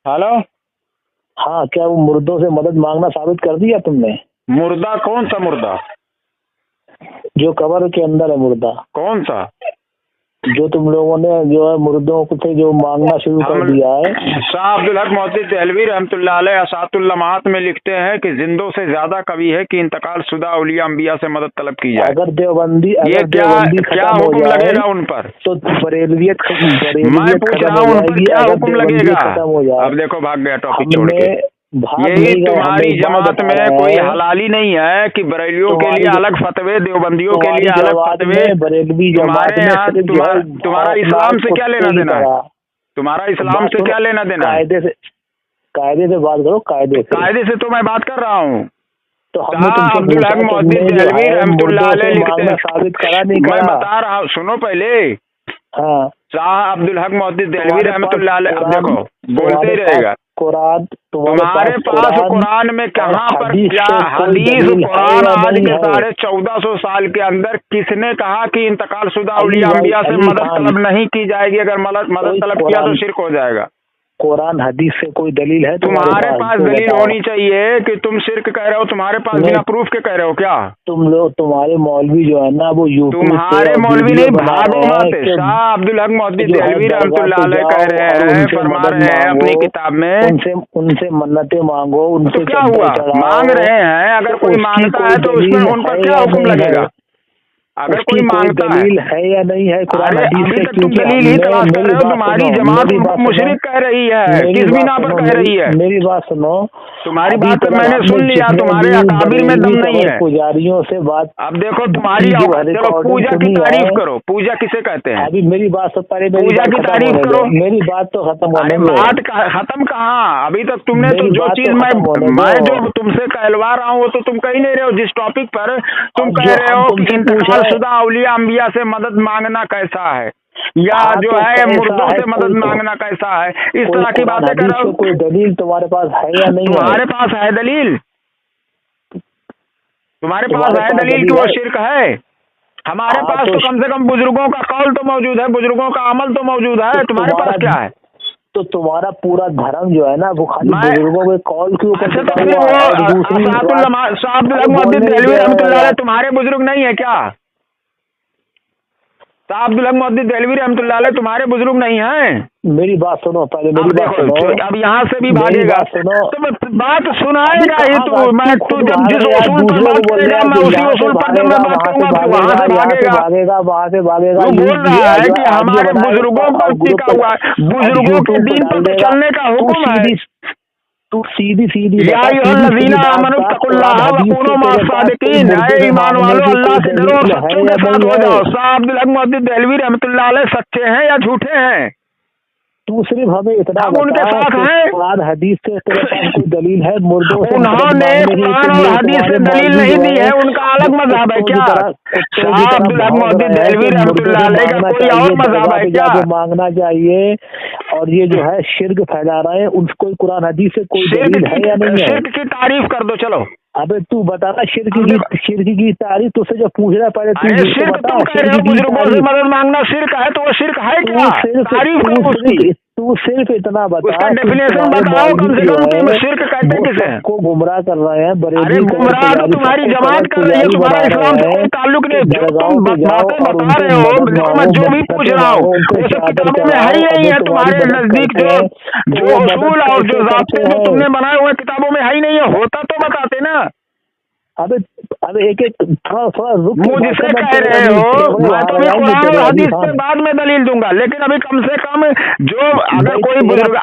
Hello. हाँ, क्या वो मुर्दों से मदद मांगना साबित कर दिया तुमने? मुर्दा? कौन सा मुर्दा? जो कब्र के अंदर है मुर्दा, कौन सा? जो तुम लोगों ने जो है मुर्दों को से जो मांगना शुरू कर दिया है। शाह अब्दुल हक मोहद्दिस देहलवी रहमतुल्लाह अलैह असातुल लम्हात में लिखते हैं कि जिंदों से ज्यादा कवि है कि इंतकाल शुदा औलिया अंबिया से मदद तलब की जाए। अगर देवबंदी ये क्या हुक्म लगेगा उन पर? तो बरेलवियत मैं पूछ रहा हूँ उन पर क्या हुक्म लगेगा? अब देखो भाग गया टॉपिक छोड़ के। यही तुम्हारी जमात में कोई हलाली नहीं है कि बरेलियों के लिए अलग फतवे, देवबंदियों के लिए अलग फतवे। तुम्हारे यहाँ तुम्हारा इस्लाम से क्या लेना देना है? तुम्हारा इस्लाम से क्या लेना देना है? कायदे से बात करो। कायदे से तो मैं बात कर रहा हूँ। तो अब्दुल हक मोहद्दिस देहलवी रहमतुल्लाह अलैह लिखते हैं। साबित करा नहीं मैं बता रहा हूँ, सुनो पहले। हाँ, शाह अब्दुल हक मोहद्दिस देहलवी रहमतुल्लाह अलैह, अब देखो बोलते ही रहेगा। कुरान तुम्हारे पास कुरान में कहाँ पर क्या हदीस? कुरान आज के 1450 साल के अंदर किसने कहा कि इंतकाल शुदा औलिया अंबिया से मदद तलब नहीं की जाएगी? अगर मदद तलब किया तो शिरक हो जाएगा। कुरान हदीस से कोई दलील है? तुम्हारे पास दलील होनी चाहिए कि तुम शिरक कह रहे हो। तुम्हारे पास बिना प्रूफ के कह रहे हो क्या? तुम लोग, तुम्हारे मौलवी जो है ना वो यूट्यूब, तुम्हारे मौलवी नहीं, भागो मत। शाह अब्दुल हक मोहद्दिस देहलवी रहमतुल्लाह अलैह कह रहे हैं, फरमा रहे हैं अपनी किताब में, उनसे मन्नतें मांगो। उनसे तो क्या हुआ? मांग रहे हैं। अगर कोई मांगता है तो उसमें उन पर क्या हुक्म लगेगा? अगर कोई मांगता दलील है या नहीं है? कुरान अभी तक तुम दलील ही तलाश कर रहे हो। तुम्हारी जमात मुशरिक कह रही है, किस बिना पर कह रही है? मेरी बात सुनो। तुम्हारी बात मैंने सुन लिया, तुम्हारे अकाबिर में दम नहीं है। पुजारियों से बात, अब देखो तुम्हारी, चलो पूजा की तारीफ करो। पूजा किसे कहते हैं? अभी मेरी बात से पहले पूजा की तारीफ करो। मेरी बात तो खत्म होने दो। बात खत्म कहाँ? अभी तक तुमने तो जो चीज मैं जो तुमसे कहलवा रहा हूँ वो तो तुम कह नहीं रहे हो। जिस टॉपिक पर तुम कह रहे हो कि इंतकाल शुदा औलिया अंबिया से मदद मांगना कैसा है, या जो है मुर्दों से मदद मांगना कैसा है, इस तरह की बातें कर रहे हो। कोई दलील तुम्हारे पास है या नहीं? तुम्हारे पास है दलील? तुम्हारे पास है दलील कि वो शिरक है? हमारे पास तो कम से कम बुजुर्गों का कौल तो मौजूद है, बुजुर्गों का अमल तो मौजूद है। तुम्हारे पास क्या है? तो तुम्हारा पूरा धर्म जो है ना वो खाली बुजुर्गों के कौल के ऊपर तुम्हारे बुजुर्ग नहीं है क्या? शाह अब्दुल हक मोहद्दिस देहलवी रहमतुल्लाह अलैह तुम्हारे बुजुर्ग नहीं हैं? मेरी बात सुनो पहले, मेरी बात सुनो। अब यहाँ से भी भागेगा तो बात सुनाएगा ही तू। मैं तू जब जिस उसूल पर बात करेगा मैं उसी उसूल पर जब मैं बात करूंगा वहाँ से भागेगा। वहाँ से भागेगा। वो बोल रहा है कि हमारे बुजुर्गों पर टिका हुआ, बुजुर्गों के दीन पर चलने का हुक्म है। तू सीधी ईमान वालों अल्लाह से डरो, सच्चों के साथ हो जाओ। शाह अब्दुल हक मोहद्दिस देहलवी रहमतुल्लाह अलैह सच्चे हैं या झूठे हैं? तू सिर्फ हमें इतना उनके साथ है। कुरान हदीस से तेरे पास कोई दलील है? मुर्दों से उन्होंने कुरान और हदीस से दलील नहीं दी है, उनका अलग मजहब है क्या? शाह अब्दुल हक मोहद्दिस देहलवी रहमतुल्लाह अलैह का कोई और मजहब है क्या? मांगना चाहिए। और ये जो है शिर्क फैला रहे हैं, उनको कुरान हदीस से कोई दलील है या नहीं है? शिर्क की तारीफ कर दो। चलो अबे तू बताना शिर्क की तारीफ तुझसे जो पूछ रहा है पहले तू शिर्क तुम कह रहे हो बुजुर्गों से मदद मांगना शिर्क है, तो वो शिर्क है क्या? तारीफ करो उसकी। तू सिर्फ इतना बता, उसका डेफिनेशन बताओ कम से कम। तुम शिर्क कहते किसे को गुमराह कर रहे हैं? अरे गुमराह तो तुम्हारी जमात कर रही है, तुम्हारा इस्लाम से कोई ताल्लुक नहीं। जो तुम बातें बता रहे हो, मैं जो भी पूछ रहा हूँ वो सब किताबों में है ही नहीं है। तुम्हारे नजदीक जो उसूल और जो ज़ाब्ते जो तुमने बनाए हुए किताबों में है ही नहीं है। होता तो बताते ना। अबे एक थोड़ा रुक। मुझसे कह रहे हो, मैं तो भी कुरान और हदीस के बाद में दलील दूंगा, लेकिन अभी कम से कम जो अगर कोई बुजुर्ग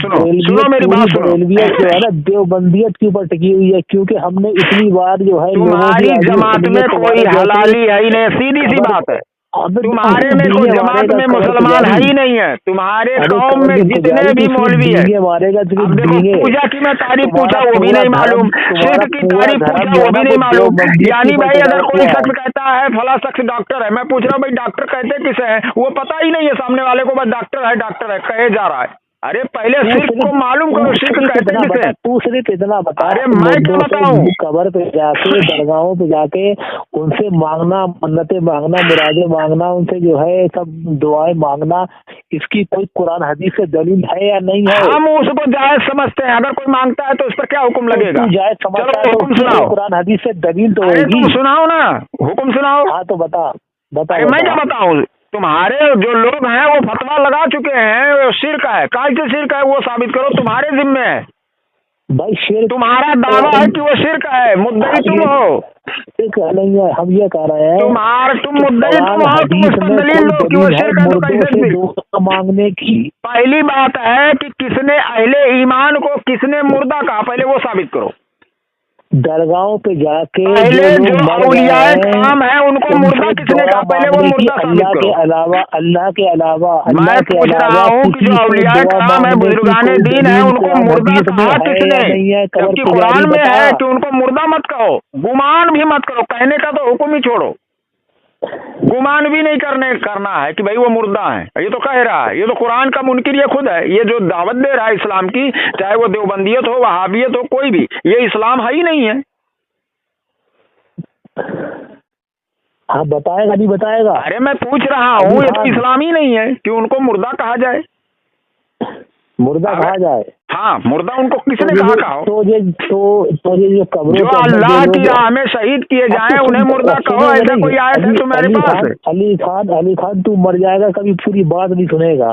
सुनो मेरी बात सुनो। जो है ना देवबंदियत के ऊपर टिकी हुई है, क्योंकि हमने इतनी बार जो है तुम्हारी जमात में कोई हलाली है ही नहीं, सीधी सी बात है। तुम्हारे में कोई जमात में मुसलमान है ही नहीं है। तुम्हारे कौम में जितने भी मौलवी है, अब देखो पूजा की मैं तारीफ पूछा वो भी नहीं मालूम, शिर्क की तारीफ पूछा वो भी नहीं मालूम। यानी भाई अगर कोई शख्स कहता है फला शख्स डॉक्टर है, मैं पूछ रहा हूँ भाई डॉक्टर कहते किसे है, वो पता ही नहीं है सामने वाले को, बस डॉक्टर है कहे जा रहा है। अरे पहले शिर्क को मालूम करो, शिर्क कहते किसे? तू सिर्फ इतना बता। अरे मैं क्या बताऊं? कब्र पे जाके दरगाहों पे जाके उनसे मांगना, मन्नतें मांगना, मुरादें मांगना, उनसे जो है सब दुआएं मांगना, इसकी कोई कुरान हदीस से दलील है या नहीं है? हम उसको जायज समझते हैं, अगर कोई मांगता है तो उस पर क्या हुक्म लगेगा? जायज समझता है तो हुक्म सुनाओ, कुरान हदीस से दलील तो अरे होगी। तुम सुनाओ ना, हुक्म सुनाओ। हाँ तो बता। मैं क्या बताऊं? तुम्हारे जो लोग हैं वो फतवा लगा चुके हैं, वो शिर्क है। कैसे शिर्क है वो साबित करो, तुम्हारे जिम्मे है भाई। शिर्क तुम्हारा दावा है कि वो शिर्क है, मुद्दई तुम हो। शिर्क नहीं है, हम ये कह रहे हैं तुम मुद्दई तुम हो, तुम उस पर दलील दो कि वो शिर्क है। तो कैसे दुआ मांगने की पहली बात है कि किसने अहले ईमान को किसने मुर्दा कहा, पहले वो साबित करो। दरगाहों पे जाके पहले जो औलियाए कराम है उनको मुर्दा किसने कहा, पहले वो मुर्दा साबित करो। अल्लाह के अलावा मैं पूछ रहा हूँ कि जो औलियाए कराम है, बुजुर्गाने दीन है, उनको मुर्दा कहा किसने? जबकि कुरान में है कि उनको मुर्दा मत कहो, गुमान भी मत करो। कहने का तो हुक्म ही छोड़ो, गुमान भी नहीं करना है कि भाई वो मुर्दा है। ये तो कह रहा है, ये तो कुरान का मुनकिर ये खुद है। ये जो दावत दे रहा है इस्लाम की, चाहे वो देवबंदियत हो, वहाबियत हो, कोई भी, ये इस्लाम है ही नहीं है। हाँ बताएगा, नहीं बताएगा? अरे मैं पूछ रहा हूँ, ये तो इस्लाम ही नहीं है कि उनको मुर्दा कहा जाए। मुर्दा कहा जाए? हाँ, मुर्दा उनको किसने कहा? कहो तो ये जो कब्रों जो अल्लाह की राह में शहीद किए जाए उन्हें मुर्दा कहो। ऐसा कोई आयत है तुम्हारे पास? अली खान तू मर जाएगा, कभी पूरी बात नहीं सुनेगा।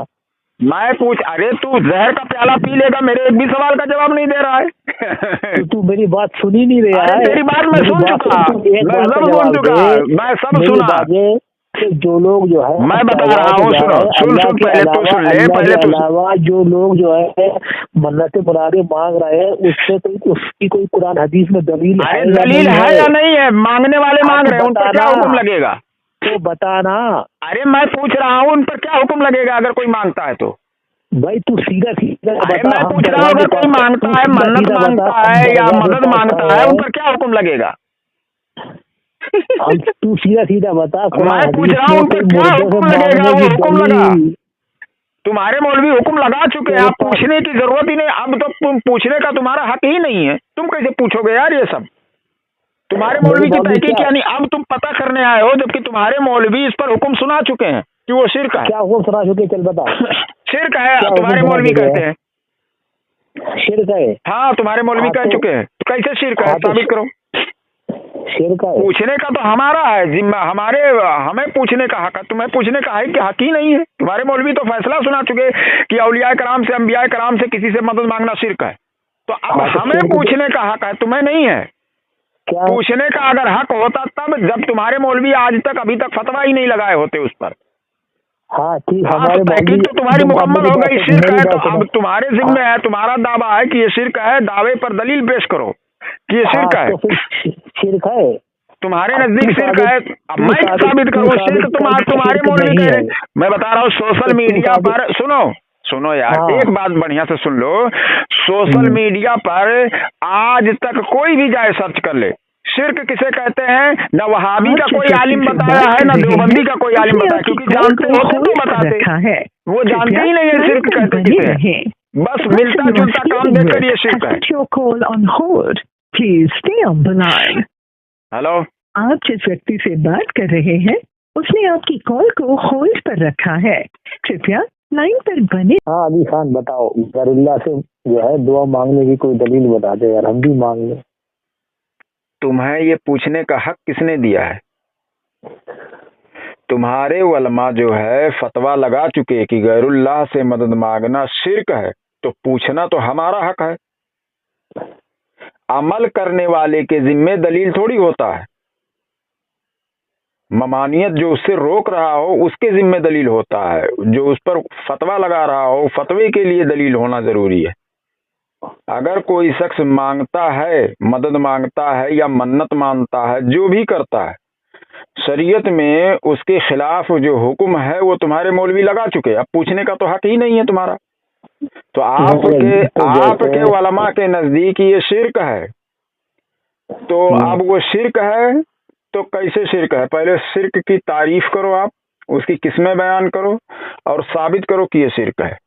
मैं पूछ, अरे तू जहर का प्याला पी लेगा, मेरे एक भी सवाल का जवाब नहीं दे रहा है। तू मेरी बात सुन ही नहीं रहा है। तेरी बात मैं सुन चुका, मैं सब सुन चुका, मैं सब सुना। जो लोग जो है, मैं बता रहा हूँ, सुन पहले तो सुन ले, पहले तो अलावा जो लोग जो है मन्नतें मुरादें मांग रहे हैं, उससे उसकी कोई कुरान हदीस में दलील है? दलील है या नहीं है? मांगने वाले मांग रहे हैं, उन पर क्या हुक्म लगेगा? तो बताना। अरे मैं पूछ रहा हूँ, उन पर क्या हुक्म लगेगा अगर कोई मांगता है तो? भाई तू सीधा मैं पूछ रहा हूँ, अगर कोई मांगता है, मन्नत मांगता है या मदद मांगता है, उन पर क्या हुक्म लगेगा? तू सीधा बता। मैं पूछ रहा हूँ, उन पर क्या हुक्म लगेगा? वो हुक्म लगा, तुम्हारे मौलवी हुक्म लगा चुके हैं, आप पूछने की जरूरत ही नहीं। अब तो तुम पूछने का तुम्हारा हक ही नहीं है, तुम कैसे पूछोगे यार ये सब? तुम्हारे मौलवी की तहकीक यानी अब तुम पता करने आए हो, जबकि तुम्हारे मौलवी इस पर हुक्म सुना चुके हैं कि वो शिर्क है। क्या हुक्म सुना चुके? चल बता। शिर्क है, तुम्हारे मौलवी कहते हैं शिर्क है। हाँ, तुम्हारे मौलवी कह चुके हैं। तो कैसे शिर्क है, साबित करो। शिर्क है। पूछने का तो हमारा है जिम्मा, हमें पूछने का हक है, तुम्हें पूछने का है कि हक ही नहीं है। तुम्हारे मौलवी तो फैसला सुना चुके कि औलिया कराम से, अंबिया कराम से किसी से मदद मांगना शिर्क है। तो अब हमें पूछने का हक है, तुम्हें नहीं है। पूछने का अगर हक होता तब, जब तुम्हारे मौलवी आज तक अभी तक फतवा ही नहीं लगाए होते उस पर। हाँ ठीक, हमारे तहकीक तो तुम्हारी मुकम्मल हो गई, शिर्क है। तो अब तुम्हारे जिम्मे है, तुम्हारा दावा है कि ये शिर्क है, दावे पर दलील पेश करो कि ये शिर्क है। तो शिर्क है तुम्हारे नजदीक शिर्क है। अब मैं क्या साबित करूँ शिर्क? तुम्हारे मौलवी कह रहे। मैं बता रहा हूँ, सोशल मीडिया पर सुनो यार, एक बात बढ़िया से सुन लो। सोशल मीडिया पर आज तक कोई भी जाए सर्च कर ले, शिर्क किसे कहते हैं? न वहाबी का कोई आलिम बताया है, न देवबंदी का कोई आलिम बताया, क्योंकि जानते होते तो बताते, वो जानते ही नहीं है शिर्क कहते किसे हैं। बस मिलता जुलता काम देखकर ये शिर्क है। हेलो, आप जिस व्यक्ति से बात कर रहे हैं उसने आपकी कॉल को होल्ड पर रखा है, कृपया लाइन पर बने। हाँ अली खान बताओ, गैरुल्लाह से जो है दुआ मांगने की कोई दलील बता दे यार, हम भी मांग लें। तुम्हें ये पूछने का हक किसने दिया है? तुम्हारे उलमा जो है फतवा लगा चुके कि गैरुल्लाह से मदद मांगना शिर्क है, तो पूछना तो हमारा हक है। अमल करने वाले के जिम्मे दलील थोड़ी होता है। ममानियत जो उससे रोक रहा हो उसके जिम्मे दलील होता है। जो उस पर फतवा लगा रहा हो, फतवे के लिए दलील होना जरूरी है। अगर कोई शख्स मांगता है, मदद मांगता है या मन्नत मानता है, जो भी करता है, शरीयत में उसके खिलाफ जो हुक्म है वो तुम्हारे मौलवी लगा चुके। अब पूछने का तो हक ही नहीं है तुम्हारा। तो आपके उलमा के नजदीक ये शिर्क है। तो अब वो शिर्क है तो कैसे शिर्क है? पहले शिर्क की तारीफ करो, आप उसकी किस्में बयान करो और साबित करो कि ये शिर्क है।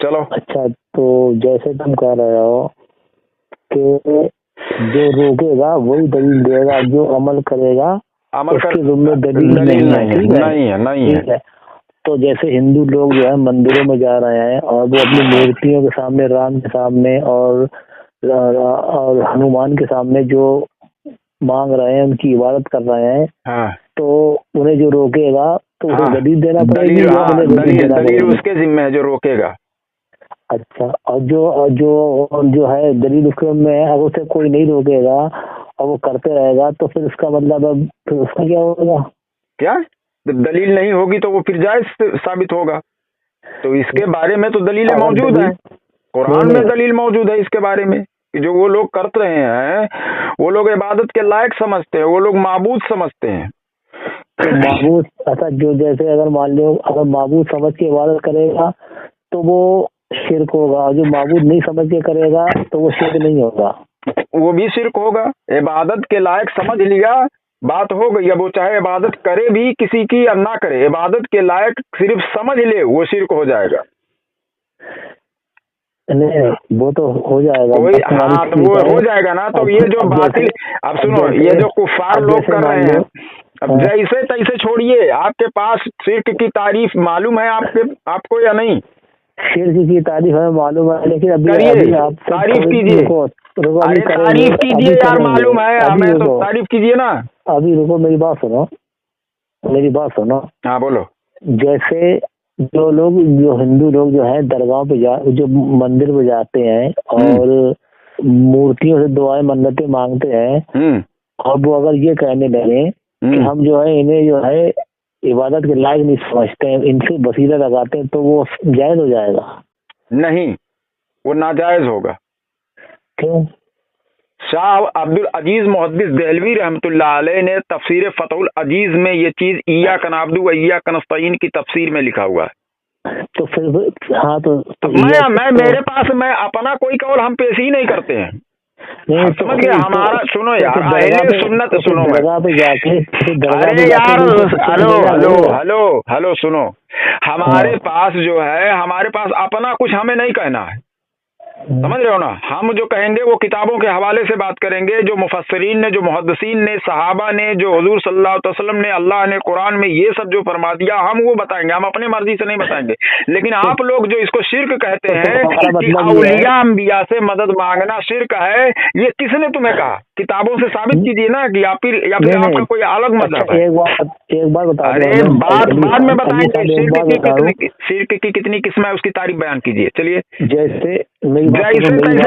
चलो। अच्छा, तो जैसे तुम कह रहे हो कि जो रोकेगा वही दलील देगा, जो अमल करेगा उसके जिम्मे दलील नहीं है, ठीक है? नहीं है। तो जैसे हिंदू लोग जो है मंदिरों में जा रहे हैं और वो अपनी मूर्तियों के सामने, राम के सामने और हनुमान के सामने जो मांग रहे हैं, उनकी इबादत कर रहे हैं, हाँ। तो उन्हें जो रोकेगा तो उसे दलील देना पड़ेगी, दलील उसके जिम्मे है जो रोकेगा। अच्छा, और जो है दलील उसके में है, अगर उसे कोई नहीं रोकेगा और वो करते रहेगा तो फिर उसका मतलब अब फिर उसका क्या होगा? क्या दलील नहीं होगी तो वो फिर जायज साबित होगा। तो इसके बारे में तो दलीलें मौजूद हैं, कुरान में दलील मौजूद है इसके बारे में कि जो वो लोग कर रहे हैं वो लोग इबादत के लायक समझते हैं, वो लोग माबूद समझते हैं। तो माबूद, अच्छा, जो जैसे अगर मान लो अगर माबूद समझ के इबादत करेगा तो वो शिरक होगा, और जो माबूद नहीं समझ के करेगा तो वो शिरक नहीं होगा, वो भी शिरक होगा। इबादत के लायक समझ लिया, बात हो गई। अब वो चाहे इबादत करे भी किसी की या ना करे, इबादत के लायक सिर्फ समझ ले, वो शिरक हो जाएगा। नहीं, वो तो हो जाएगा, कोई हाँ, तो वो हो जाएगा ना। तो ये जो बातिल, अब सुनो, ये जो कुफार लोग कर रहे हैं, अब जैसे तैसे छोड़िए, आपके पास शिरक की तारीफ मालूम है आपको या नहीं? शिरक की तारीफ हमें मालूम है, लेकिन अभी आप तारीफ कीजिए। अरे तारीफ कीजिए यार, मालूम है हमें, तो तारीफ कीजिए ना। अभी रुको, मेरी बात सुनो। हाँ बोलो। जैसे जो हिंदू लोग जो है दरगाह पे जो मंदिर पे जाते हैं और मूर्तियों से दुआएं मन्नतें मांगते हैं, और वो अगर ये कहने लगे कि हम जो है इन्हें जो है इबादत के लायक नहीं समझते हैं, इनसे वसीला लगाते हैं, तो वो जायज हो जाएगा? नहीं, वो नाजायज होगा। क्यों? शाह अब्दुल अजीज मुहद्दिस देहलवी रहमतुल्लाह अलैह ने तफसीर फतहुल अजीज में ये चीज इय्याका नअब्दु व इय्याका नस्तईन की तफसीर में लिखा हुआ है। तो फिर हाँ, तो मैं मेरे पास मैं अपना कोई कौल हम पेश ही नहीं करते हैं। समझ गया हमारा? सुनो यार, अहले सुन्नत सुनो, अरे यार, हेलो सुनो, हमारे पास जो है, हमारे पास अपना कुछ हमें नहीं कहना है, समझ रहे हो ना? हम जो कहेंगे वो किताबों के हवाले से बात करेंगे, जो मुफस्सिरीन ने, जो मुहद्दिसीन ने, सहाबा ने, जो हुजूर सल्लल्लाहु अलैहि वसल्लम ने, अल्लाह ने कुरान में ये सब जो फरमा दिया, हम वो बताएंगे, हम अपनी मर्जी से नहीं बताएंगे। लेकिन आप लोग जो इसको शिर्क कहते हैं कि औलिया अंबिया से मदद मांगना शिर्क है, ये किसने तुम्हें कहा? किताबों से साबित कीजिए ना, कि या फिर आपका कोई अलग मजहब है। एक बार बता, अरे बाद में बताएंगे शिर्क की कितनी किस्म है, उसकी तारीफ बयान कीजिए। चलिए, जैसे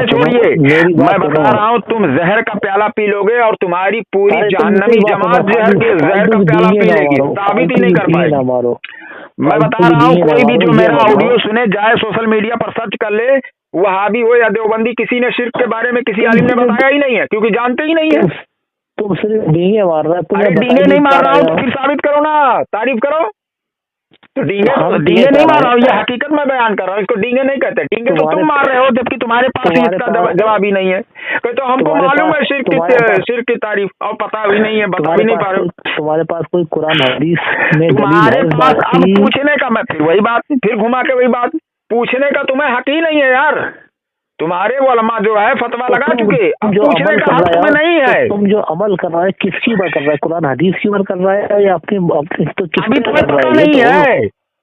छोड़िए, मैं बता रहा हूँ, तुम जहर का प्याला पी लोगे और तुम्हारी पूरी जहन्नमी जमात जहर का प्याला पी लेगी, साबित ही नहीं कर पाएगी। मैं बता रहा हूँ, कोई भी जो मेरा ऑडियो सुने जाए, सोशल मीडिया पर सर्च कर ले, वहाबी हो या देवबंदी, किसी ने शिर्क के बारे में किसी आलिम ने बताया ही नहीं है, क्योंकि जानते ही नहीं है। तुम सिर्फ डींगे मार रहा है। अरे डींगे नहीं मार रहा हूँ, तो फिर साबित करो ना, तारीफ करो। तो डींगे नहीं मार रहा हूँ, ये हकीकत में बयान कर रहा हूँ, इसको डींगे नहीं कहते। डींगे तो तुम मार रहे हो, जबकि तुम्हारे पास इसका जवाब ही नहीं है। तो हमको मालूम है शिर्क की तारीफ, और पता भी नहीं है, बता भी नहीं पा रहे हो। तुम्हारे पास कोई कुरान हदीस में तुम्हारे पास अब पूछने का, मैं फिर वही बात, फिर घुमा के वही बात, पूछने का तुम्हें हक ही नहीं है यार। तुम्हारे वो उलमा जो है फतवा लगा चुके, पूछने का हक तुम्हें नहीं है। तुम जो अमल कर रहा है किसकी बात कर रहा है? कुरान हदीस की बात कर रहा है या अपनी? तो अभी तुम्हें पता नहीं है,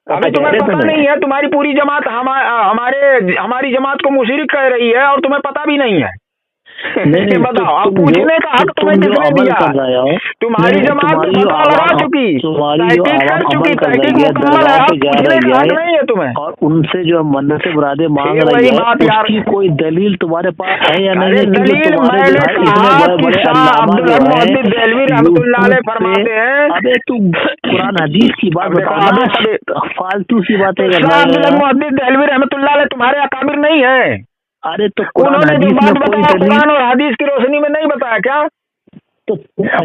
अभी तुम्हें पता नहीं है। तुम्हारी पूरी जमात हमारी जमात को मुशरिक कह रही है और तुम्हें पता भी नहीं है। नहीं बताओ, अब पूछने का हक तुम्हें किसने दिया? तुम्हारी जमात फतवा लगा चुकी, तहकीक कर चुकी, तहकीक मुकम्मल है, अब पूछने का हक नहीं है तुम्हें। और उनसे जो मन्नतें मुरादें मांग रही है, उसकी कोई दलील तुम्हारे पास है या नहीं? दलील मैंने कहा कि शाह अब्दुल मुहद्दिस देहलवी रहमतुल्लाह अलैह फरमाते हैं। अबे तू कुरान हदीस की बात बता, फालतू सी बातें कर रहा है। शाह अब्दुल मुहद्दिस देहलवी रहमतुल्लाह अलैह तुम्हारे अकाबिर नहीं है। अरे तो उन्होंने जो बात बताया कुरान और हदीस की रोशनी में नहीं बताया क्या? तो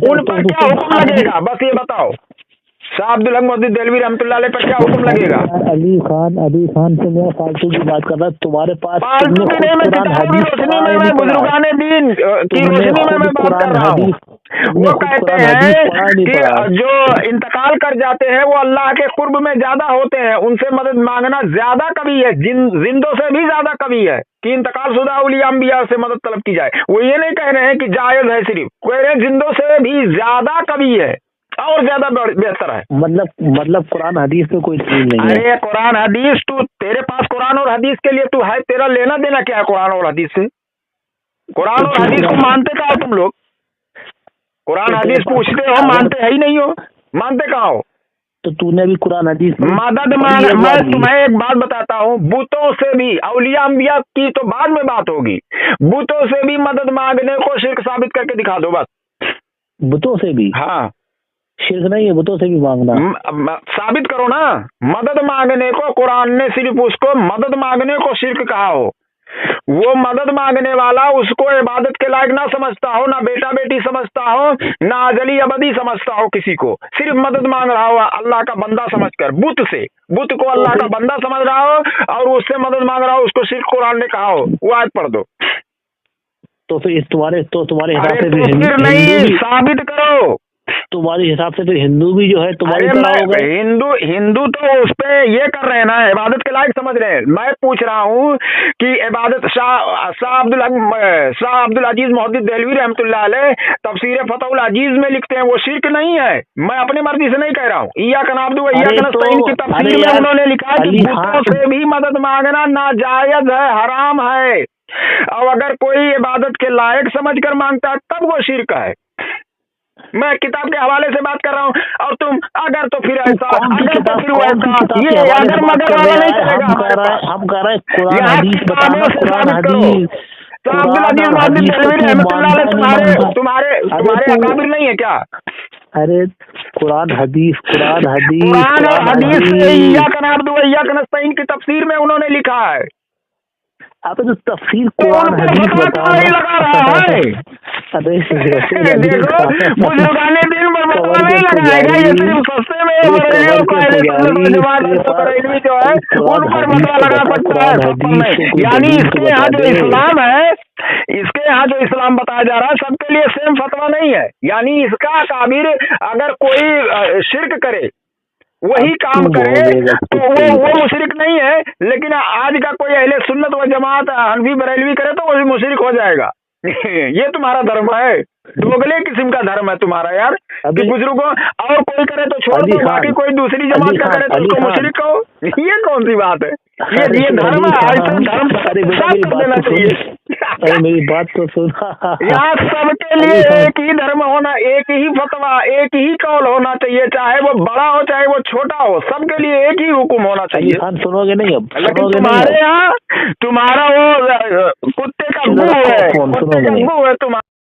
उन पर क्या हुक्म लगेगा, बस ये बताओ। शाह अब्दुल हक मोहद्दिस देहलवी रहमतुल्लाह अलैह पर क्या हुक्म लगेगा? अली खान से मैं फालतू की बात कर रहा, तुम्हारे पास फालतू की नहीं, मैं किताब की रोशनी में, मैं बुजुर्गाने दीन की रोशनी में मैं बात कर रहा हूँ। वो कहते हैं कि जो इंतकाल कर जाते हैं वो अल्लाह के कुर्ब में ज्यादा होते हैं, उनसे मदद मांगना ज्यादा कभी है, जिंदों से भी ज्यादा कभी है कि इंतकाल शुदा औलिया अंबिया से मदद तलब की जाए। वो ये नहीं कह रहे हैं कि जायज है, सिर्फ कह रहे हैं जिंदों से भी ज्यादा कभी है और ज्यादा बेहतर है। मतलब कुरान हदीस में कोई दलील नहीं है। अरे कुरान हदीस, तू तेरे पास कुरान और हदीस के लिए तू है, तेरा लेना देना क्या है कुरान और हदीस से? कुरान और हदीस को मानते कहाँ हो तुम लोग? कुरान हदीस पूछते हो, मानते है ही नहीं हो, मानते कहाँ हो? तो तूने भी कुरान हदीस मदद मांग, मैं तुम्हें एक बात बताता हूँ, बुतों से भी, औलिया अंबिया की तो बाद में बात होगी, बुतों से भी मदद मांगने को शिर्क साबित करके दिखा दो बस। बुतों से भी? हाँ, शिर्क नहीं है बुतों से भी मांगना। साबित करो ना। मदद मांगने को कुरान ने सिर्फ उसको मदद मांगने को शिर्क कहा हो, वो मदद मांगने वाला उसको इबादत के लायक ना समझता हो, ना बेटा बेटी समझता हो, ना अजली अबदी समझता हो, किसी को सिर्फ मदद मांग रहा हो अल्लाह का बंदा समझकर, बुत से, बुत को अल्लाह का बंदा समझ रहा हो और उससे मदद मांग रहा हो, उसको सिर्फ कुरान ने कहा हो, वो आयत पढ़ दो। तो फिर तुम्हारे हिसाब से फिर नहीं, साबित करो। तुम्हारे हिसाब से फिर हिंदू भी जो है तुम्हारी तरह हो गए। हिंदू तो उस पे ये कर रहे हैं ना, इबादत के लायक समझ रहे हैं। मैं पूछ रहा हूँ कि इबादत शाह अब्दुल अजीज मोहद्दिस देहलवी रहमतुल्लाह अलैह तफसीर फतहुल अजीज में लिखते हैं, वो शिर्क नहीं है। मैं अपनी मर्जी से नहीं कह रहा हूँ। इय्याक नअब्दु व इय्याक नस्तईन की तफसीर में उन्होंने लिखा है कि बुतों से भी मदद मांगना नाजायज है, हराम है, और अगर कोई इबादत के लायक समझ कर मांगता है तब वो शिर्क है। मैं किताब के हवाले से बात कर रहा हूँ, और तुम अगर तो फिर ऐसा, अगर तो फिर वैसा, ये अगर मगर वाला नहीं चलेगा। हम कह रहे हैं कुरान हदीस बताना, कुरान हदीस। अब्दुल अजीज मोहद्दिस देहलवी रहमतुल्लाह अलैह तुम्हारे अकाबिर नहीं है क्या? अरे कुरान हदीस कुरान और हदीस से इय्याक नअब्दु व इय्याक नस्तईन की तफसीर में उन्होंने लिखा है। आप तो तफसीर कुरान हदीस बता लगा रहा है। देखो बुजुर्गाने दिन पर पता नहीं लगाएगा, ये सिर्फ सस्ते में जो है उन पर पता लगा सकता है। यानी इसके यहाँ जो इस्लाम है, इसके यहाँ जो इस्लाम बताया जा रहा है सबके लिए सेम फतवा नहीं है। यानी इसका काबिर अगर कोई शिर्क करे, वही काम करे तो वो मुशरिक नहीं है, लेकिन आज का कोई अहले सुन्नत व जमात हनफी बरेलवी करे तो वो भी मुशरिक हो जाएगा। ये तुम्हारा धर्म है, दोगले किस्म का धर्म है तुम्हारा यार। कि बुजुर्गों और कोई करे तो छोड़ दो, बाकी कोई दूसरी जमात का करे तो उसको मुशरिक कहो, ये कौन सी बात है? ये धर्म है, ऐसे धर्म देना चाहिए। मेरी बात तो सुना यहाँ सबके लिए एक ही धर्म होना, एक ही फतवा, एक ही कौल होना चाहिए, चाहे वो बड़ा हो चाहे वो छोटा हो, सबके लिए एक ही हुक्म होना चाहिए। सुनोगे नहीं अब? लेकिन तुम्हारे यहाँ तुम्हारा वो कुत्ते का गू है, तुम्हारा